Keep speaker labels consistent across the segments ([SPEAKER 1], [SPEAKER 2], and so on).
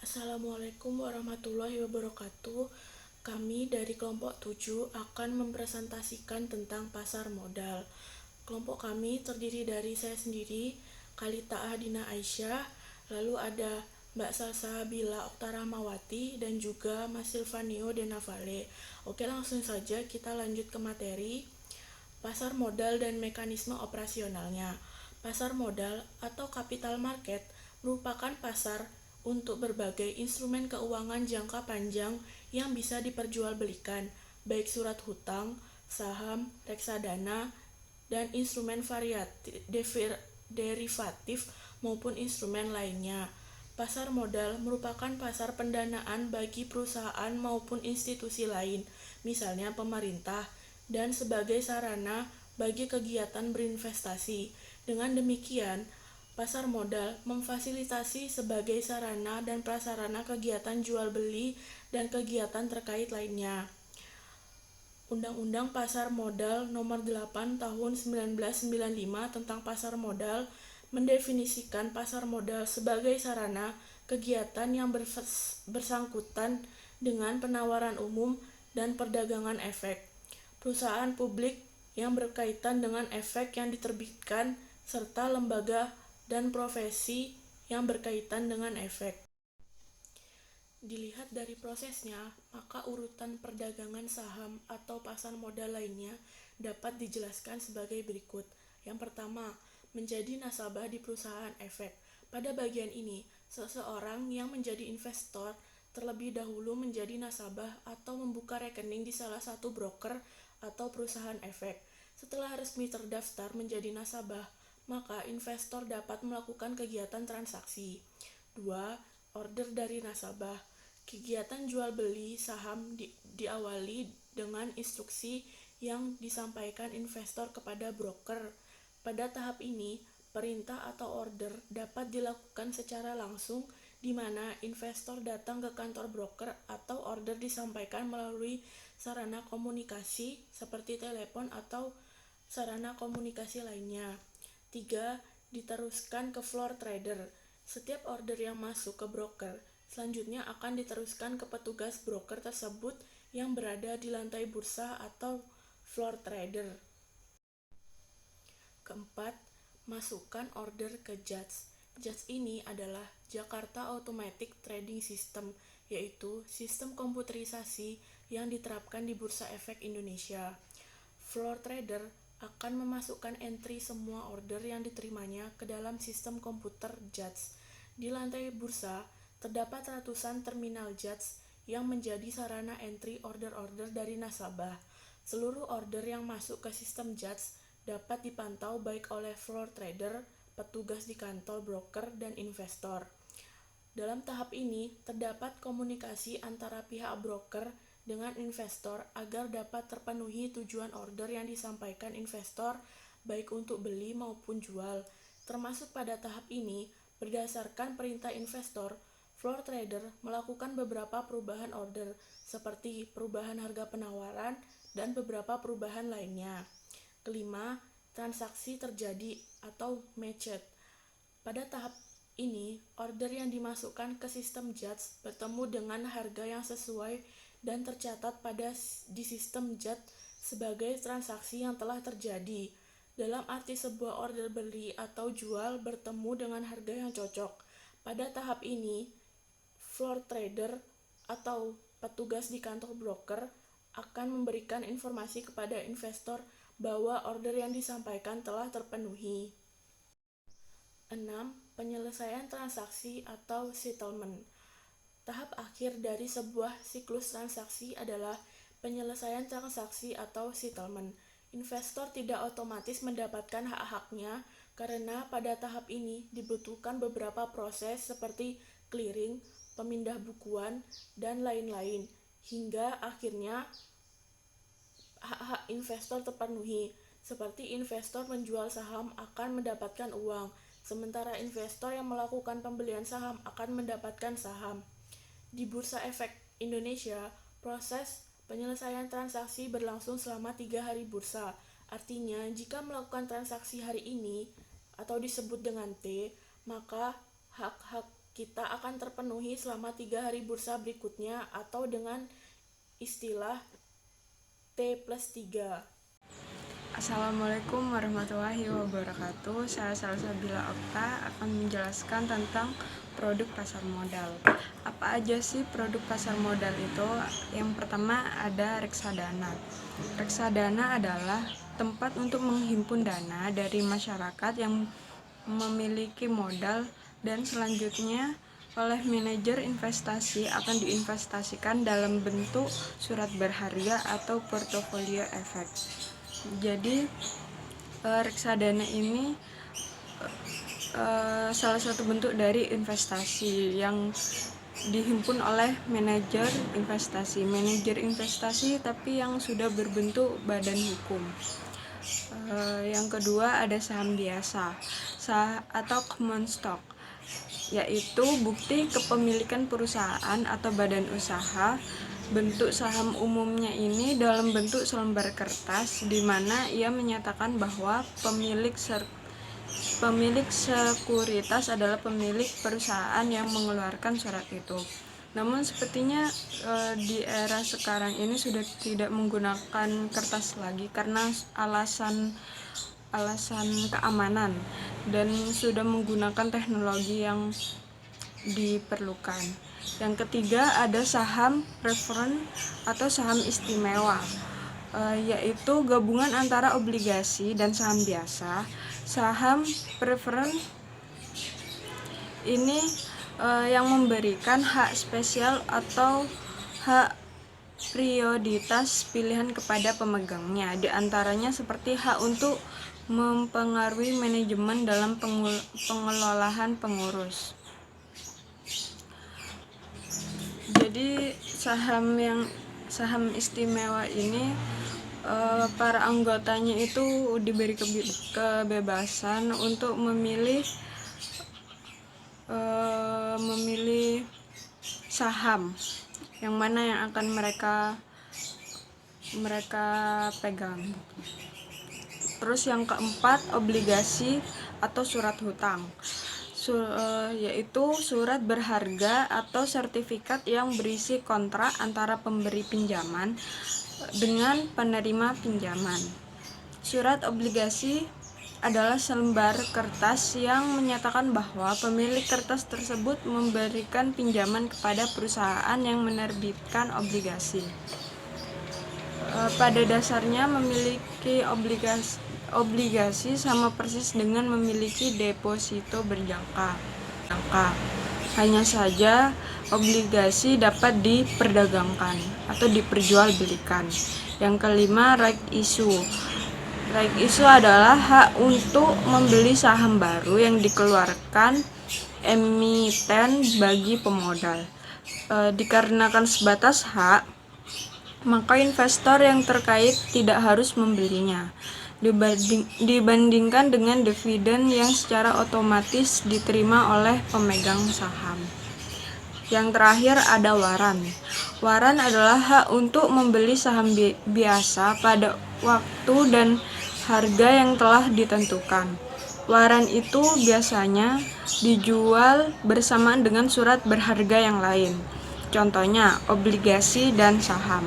[SPEAKER 1] Assalamualaikum warahmatullahi wabarakatuh. Kami dari kelompok 7 akan mempresentasikan tentang pasar modal. Kelompok kami terdiri dari saya sendiri, Kalita Ahdina Aisyah, lalu ada Mbak Salsabila Oktarahmawati, dan juga Mas Silvanio Denavale. Oke, langsung saja kita lanjut ke materi. Pasar modal dan mekanisme operasionalnya. Pasar modal atau capital market merupakan pasar untuk berbagai instrumen keuangan jangka panjang yang bisa diperjualbelikan, baik surat hutang, saham, reksadana, dan instrumen derivatif maupun instrumen lainnya. Pasar modal merupakan pasar pendanaan bagi perusahaan maupun institusi lain, misalnya pemerintah, dan sebagai sarana bagi kegiatan berinvestasi. Dengan demikian, pasar modal memfasilitasi sebagai sarana dan prasarana kegiatan jual beli dan kegiatan terkait lainnya. Undang-Undang Pasar Modal Nomor 8 Tahun 1995 tentang pasar modal mendefinisikan pasar modal sebagai sarana kegiatan yang bersangkutan dengan penawaran umum dan perdagangan efek perusahaan publik yang berkaitan dengan efek yang diterbitkan serta lembaga dan profesi yang berkaitan dengan efek. Dilihat dari prosesnya, maka urutan perdagangan saham atau pasar modal lainnya dapat dijelaskan sebagai berikut. Yang pertama, menjadi nasabah di perusahaan efek. Pada bagian ini, seseorang yang menjadi investor terlebih dahulu menjadi nasabah atau membuka rekening di salah satu broker atau perusahaan efek. Setelah resmi terdaftar menjadi nasabah, maka investor dapat melakukan kegiatan transaksi. 2. Order dari nasabah. Kegiatan jual beli saham diawali dengan instruksi yang disampaikan investor kepada broker. Pada tahap ini, perintah atau order dapat dilakukan secara langsung di mana investor datang ke kantor broker atau order disampaikan melalui sarana komunikasi seperti telepon atau sarana komunikasi lainnya. 3. Diteruskan ke floor trader. Setiap order yang masuk ke broker selanjutnya akan diteruskan ke petugas broker tersebut yang berada di lantai bursa atau floor trader. Keempat, masukkan order ke JATS. JATS ini adalah Jakarta Automatic Trading System, yaitu sistem komputerisasi yang diterapkan di Bursa Efek Indonesia. Floor trader akan memasukkan entry semua order yang diterimanya ke dalam sistem komputer JATS. Di lantai bursa, terdapat ratusan terminal JATS yang menjadi sarana entry order-order dari nasabah. Seluruh order yang masuk ke sistem JATS dapat dipantau baik oleh floor trader, petugas di kantor broker, dan investor. Dalam tahap ini, terdapat komunikasi antara pihak broker dengan investor agar dapat terpenuhi tujuan order yang disampaikan investor baik untuk beli maupun jual. Termasuk pada tahap ini, berdasarkan perintah investor, floor trader melakukan beberapa perubahan order seperti perubahan harga penawaran dan beberapa perubahan lainnya. Kelima, transaksi terjadi atau matched. Pada tahap ini, order yang dimasukkan ke sistem JATS bertemu dengan harga yang sesuai dan tercatat di sistem JATS sebagai transaksi yang telah terjadi. Dalam arti sebuah order beli atau jual bertemu dengan harga yang cocok. Pada tahap ini, floor trader atau petugas di kantor broker akan memberikan informasi kepada investor bahwa order yang disampaikan telah terpenuhi. 6. Penyelesaian transaksi atau settlement. Tahap akhir dari sebuah siklus transaksi adalah penyelesaian transaksi atau settlement. Investor tidak otomatis mendapatkan hak-haknya karena pada tahap ini dibutuhkan beberapa proses seperti clearing, pemindah bukuan, dan lain-lain, hingga akhirnya hak-hak investor terpenuhi, seperti investor menjual saham akan mendapatkan uang, sementara investor yang melakukan pembelian saham akan mendapatkan saham. Di Bursa Efek Indonesia, proses penyelesaian transaksi berlangsung selama 3 hari bursa. Artinya, jika melakukan transaksi hari ini atau disebut dengan T, maka hak-hak kita akan terpenuhi selama 3 hari bursa berikutnya atau dengan istilah T+3.
[SPEAKER 2] Assalamualaikum warahmatullahi wabarakatuh. Saya Salsabila Okta akan menjelaskan tentang produk pasar modal. Apa aja sih produk pasar modal itu? Yang pertama ada reksadana. Reksadana adalah tempat untuk menghimpun dana dari masyarakat yang memiliki modal dan selanjutnya oleh manajer investasi akan diinvestasikan dalam bentuk surat berharga atau portofolio efek. Jadi reksadana ini salah satu bentuk dari investasi yang dihimpun oleh manajer investasi tapi yang sudah berbentuk badan hukum. Yang kedua ada saham biasa atau common stock, yaitu bukti kepemilikan perusahaan atau badan usaha. Bentuk saham umumnya ini dalam bentuk selembar kertas di mana ia menyatakan bahwa pemilik sekuritas adalah pemilik perusahaan yang mengeluarkan surat itu. Namun sepertinya di era sekarang ini sudah tidak menggunakan kertas lagi karena alasan keamanan dan sudah menggunakan teknologi yang diperlukan. Yang ketiga ada saham preferen atau saham istimewa, yaitu gabungan antara obligasi dan saham biasa. Saham preferen ini yang memberikan hak spesial atau hak prioritas pilihan kepada pemegangnya, di antaranya seperti hak untuk mempengaruhi manajemen dalam pengelolaan pengurus. Jadi saham istimewa ini para anggotanya itu diberi kebebasan untuk memilih saham yang mana yang akan mereka pegang. Terus yang keempat obligasi atau surat hutang, yaitu surat berharga atau sertifikat yang berisi kontrak antara pemberi pinjaman dengan penerima pinjaman. Surat obligasi adalah selembar kertas yang menyatakan bahwa pemilik kertas tersebut memberikan pinjaman kepada perusahaan yang menerbitkan obligasi. Pada dasarnya memiliki obligasi sama persis dengan memiliki deposito berjangka. Hanya saja obligasi dapat diperdagangkan atau diperjualbelikan. Yang kelima, right issue. Right issue adalah hak untuk membeli saham baru yang dikeluarkan emiten bagi pemodal. Dikarenakan sebatas hak, maka investor yang terkait tidak harus membelinya, dibandingkan dengan dividen yang secara otomatis diterima oleh pemegang saham. Yang terakhir ada waran. Waran adalah hak untuk membeli saham biasa pada waktu dan harga yang telah ditentukan. Waran itu biasanya dijual bersamaan dengan surat berharga yang lain. Contohnya obligasi dan saham.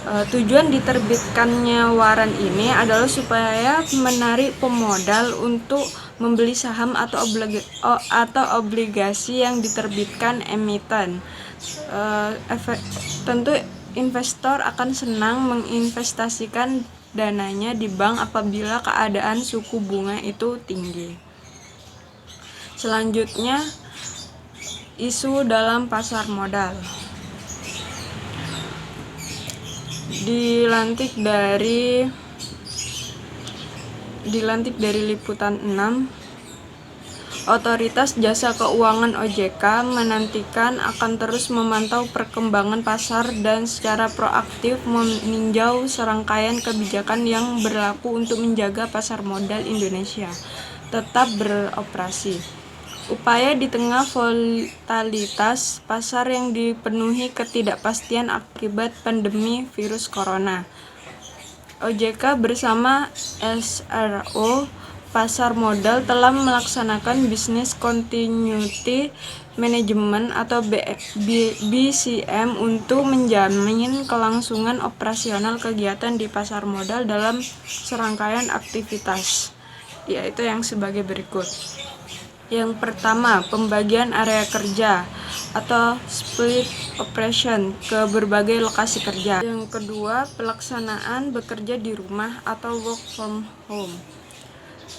[SPEAKER 2] Tujuan diterbitkannya waran ini adalah supaya menarik pemodal untuk membeli saham atau obligasi yang diterbitkan emiten. Tentu investor akan senang menginvestasikan dananya di bank apabila keadaan suku bunga itu tinggi. Selanjutnya, isu dalam pasar modal. Dilantik dari Liputan 6, Otoritas Jasa Keuangan OJK menantikan akan terus memantau perkembangan pasar dan secara proaktif meninjau serangkaian kebijakan yang berlaku untuk menjaga pasar modal Indonesia tetap beroperasi. Upaya di tengah volatilitas pasar yang dipenuhi ketidakpastian akibat pandemi virus corona. OJK bersama SRO pasar modal telah melaksanakan business continuity management atau BCM untuk menjamin kelangsungan operasional kegiatan di pasar modal dalam serangkaian aktivitas, yaitu yang sebagai berikut. Yang pertama, pembagian area kerja atau split operation ke berbagai lokasi kerja. Yang kedua, pelaksanaan bekerja di rumah atau work from home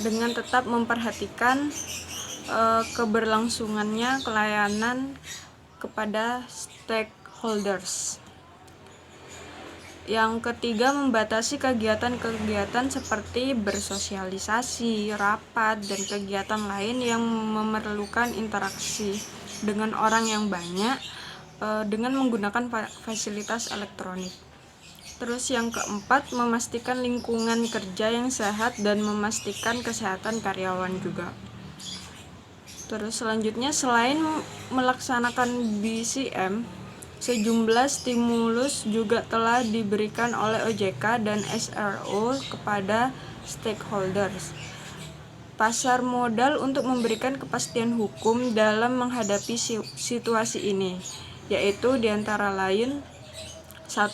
[SPEAKER 2] dengan tetap memperhatikan keberlangsungannya pelayanan kepada stakeholders. Yang ketiga, membatasi kegiatan-kegiatan seperti bersosialisasi, rapat, dan kegiatan lain yang memerlukan interaksi dengan orang yang banyak dengan menggunakan fasilitas elektronik. Terus yang keempat, memastikan lingkungan kerja yang sehat dan memastikan kesehatan karyawan juga. Terus selanjutnya, selain melaksanakan BCM, sejumlah stimulus juga telah diberikan oleh OJK dan SRO kepada stakeholders pasar modal untuk memberikan kepastian hukum dalam menghadapi situasi ini, yaitu diantara lain 1.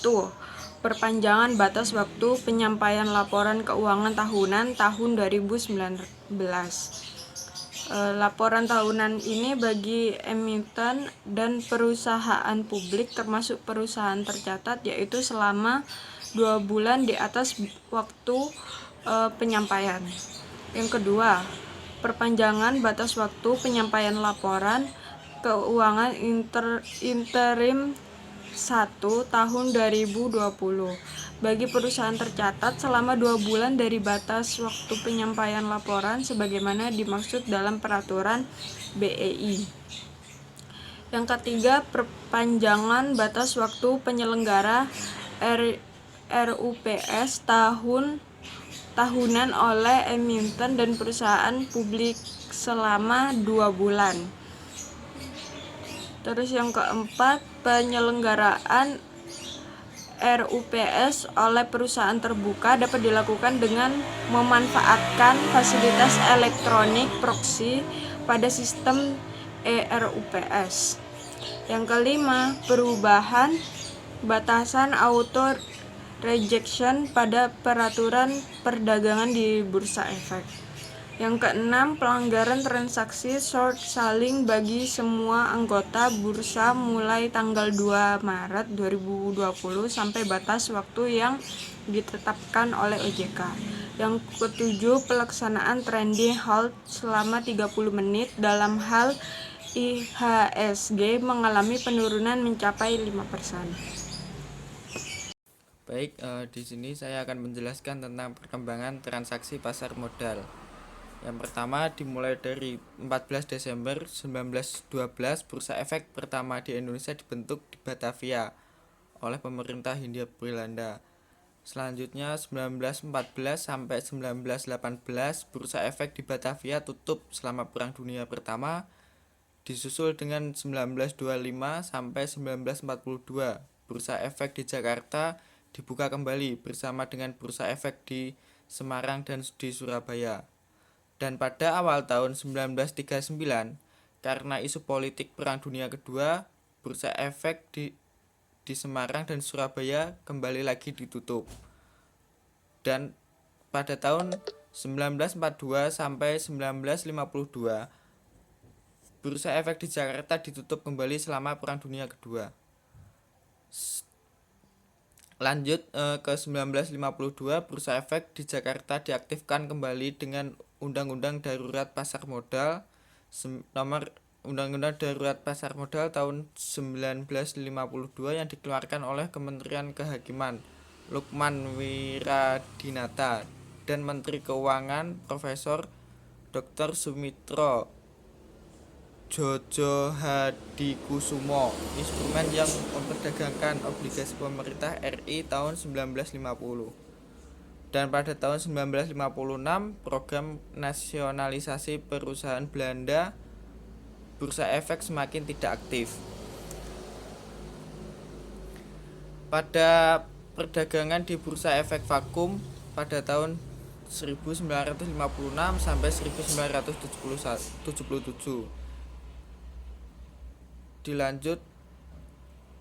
[SPEAKER 2] Perpanjangan batas waktu penyampaian laporan keuangan tahunan tahun 2019. Laporan tahunan ini bagi emiten dan perusahaan publik termasuk perusahaan tercatat, yaitu selama 2 bulan di atas waktu penyampaian. Yang kedua, perpanjangan batas waktu penyampaian laporan keuangan interim 1 tahun 2020 bagi perusahaan tercatat selama 2 bulan dari batas waktu penyampaian laporan sebagaimana dimaksud dalam peraturan BEI. Yang ketiga, perpanjangan batas waktu penyelenggara RUPS tahunan oleh emiten dan perusahaan publik selama 2 bulan. Terus yang keempat, penyelenggaraan RUPS oleh perusahaan terbuka dapat dilakukan dengan memanfaatkan fasilitas elektronik proxy pada sistem ERUPS. Yang kelima, perubahan batasan auto rejection pada peraturan perdagangan di bursa efek. Yang keenam, pelanggaran transaksi short selling bagi semua anggota bursa mulai tanggal 2 Maret 2020 sampai batas waktu yang ditetapkan oleh OJK. Yang ketujuh, pelaksanaan trading halt selama 30 menit dalam hal IHSG mengalami penurunan mencapai 5%.
[SPEAKER 3] Baik, di sini saya akan menjelaskan tentang perkembangan transaksi pasar modal. Yang pertama, dimulai dari 14 Desember 1912, bursa efek pertama di Indonesia dibentuk di Batavia oleh pemerintah Hindia Belanda. Selanjutnya 1914 sampai 1918, bursa efek di Batavia tutup selama Perang Dunia Pertama, disusul dengan 1925 sampai 1942, bursa efek di Jakarta dibuka kembali bersama dengan bursa efek di Semarang dan di Surabaya. Dan pada awal tahun 1939, karena isu politik Perang Dunia Kedua, bursa efek di Semarang dan Surabaya kembali lagi ditutup. Dan pada tahun 1942 sampai 1952, bursa efek di Jakarta ditutup kembali selama Perang Dunia Kedua. Lanjut ke 1952, bursa efek di Jakarta diaktifkan kembali dengan Undang-Undang Darurat Pasar Modal nomor Undang-Undang Darurat Pasar Modal tahun 1952 yang dikeluarkan oleh Kementerian Kehakiman Lukman Wiradinata dan Menteri Keuangan Profesor Dr. Sumitro Djojo Hadikusumo, instrumen yang memperdagangkan obligasi pemerintah RI tahun 1950. Dan pada tahun 1956, program nasionalisasi perusahaan Belanda, bursa efek semakin tidak aktif. Pada perdagangan di bursa efek vakum pada tahun 1956 sampai 1977. Dilanjut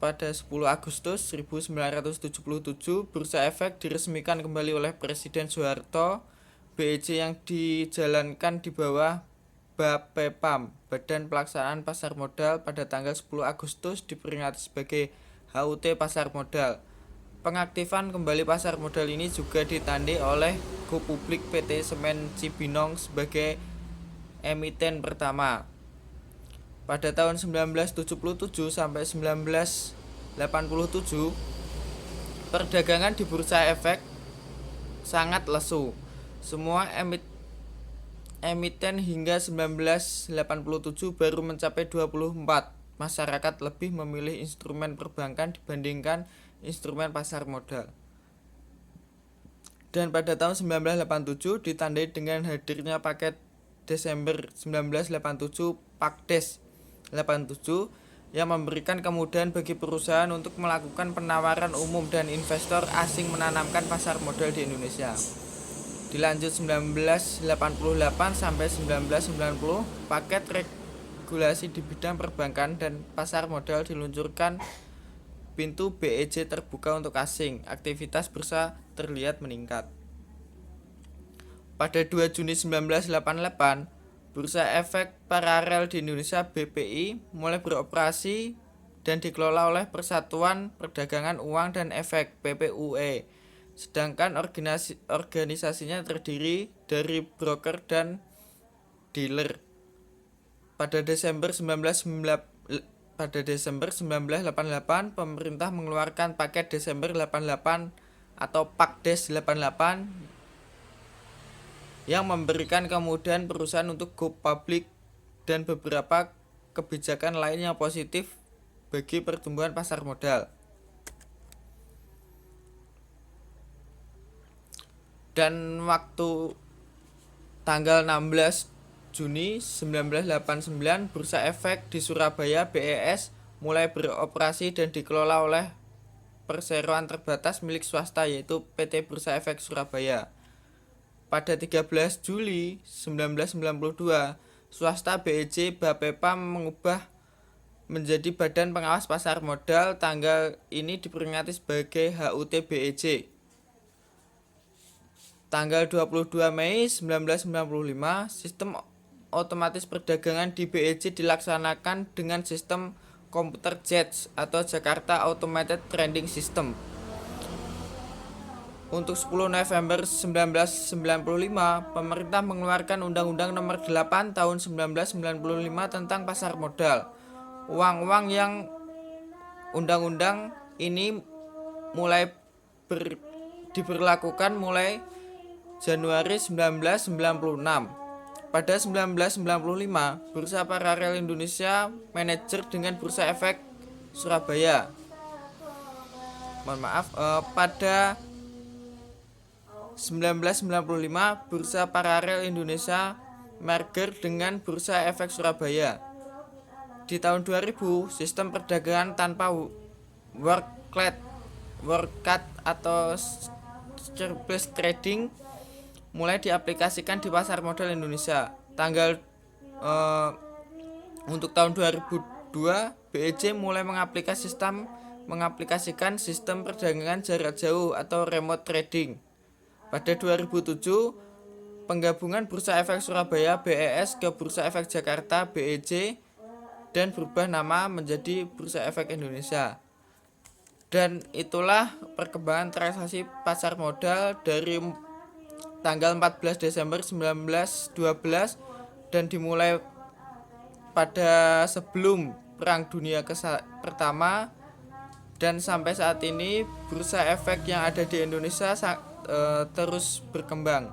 [SPEAKER 3] pada 10 Agustus 1977, Bursa Efek diresmikan kembali oleh Presiden Soeharto. BEC yang dijalankan di bawah BAPEPAM, Badan Pelaksanaan Pasar Modal, pada tanggal 10 Agustus diperingati sebagai HUT Pasar Modal. Pengaktifan kembali pasar modal ini juga ditandai oleh Go Public PT Semen Cibinong sebagai emiten pertama. Pada tahun 1977 sampai 1987, perdagangan di Bursa Efek sangat lesu. Semua emiten hingga 1987 baru mencapai 24. Masyarakat lebih memilih instrumen perbankan dibandingkan instrumen pasar modal. Dan pada tahun 1987 ditandai dengan hadirnya paket Desember 1987 Pakdes 87 yang memberikan kemudahan bagi perusahaan untuk melakukan penawaran umum dan investor asing menanamkan pasar modal di Indonesia. Dilanjut 1988 sampai 1990, paket regulasi di bidang perbankan dan pasar modal diluncurkan. Pintu BEC terbuka untuk asing. Aktivitas bursa terlihat meningkat. Pada 2 Juni 1988, Bursa Efek Paralel di Indonesia (BPI) mulai beroperasi dan dikelola oleh Persatuan Perdagangan Uang dan Efek (PPUE). Sedangkan organisasinya terdiri dari broker dan dealer. Pada Desember 1988, pemerintah mengeluarkan paket Desember 88 atau Pakdes 88 yang memberikan kemudahan perusahaan untuk go public dan beberapa kebijakan lain yang positif bagi pertumbuhan pasar modal. Dan waktu tanggal 16 Juni 1989, Bursa Efek di Surabaya BES mulai beroperasi dan dikelola oleh perseroan terbatas milik swasta, yaitu PT Bursa Efek Surabaya. Pada 13 Juli 1992, swasta BEC BAPEPAM mengubah menjadi Badan Pengawas Pasar Modal. Tanggal ini diperingati sebagai HUT BEC. Tanggal 22 Mei 1995, sistem otomatis perdagangan di BEC dilaksanakan dengan sistem komputer JATS atau Jakarta Automated Trading System. Untuk 10 November 1995, pemerintah mengeluarkan Undang-Undang Nomor 8 Tahun 1995 tentang pasar modal. Uang-uang yang undang-undang ini mulai diberlakukan mulai Januari 1996. Pada 1995, Bursa Paralel Indonesia manajer dengan Bursa Efek Surabaya. Pada 1995, Bursa Paralel Indonesia merger dengan Bursa Efek Surabaya. Di tahun 2000, sistem perdagangan tanpa workcat atau surplus trading mulai diaplikasikan di pasar modal Indonesia. Untuk tahun 2002, BEC mulai mengaplikasikan sistem perdagangan jarak jauh atau remote trading. Pada 2007, penggabungan Bursa Efek Surabaya BES ke Bursa Efek Jakarta BEJ dan berubah nama menjadi Bursa Efek Indonesia. Dan itulah perkembangan transaksi pasar modal dari tanggal 14 Desember 1912 dan dimulai pada sebelum Perang Dunia Pertama, dan sampai saat ini Bursa Efek yang ada di Indonesia terus berkembang.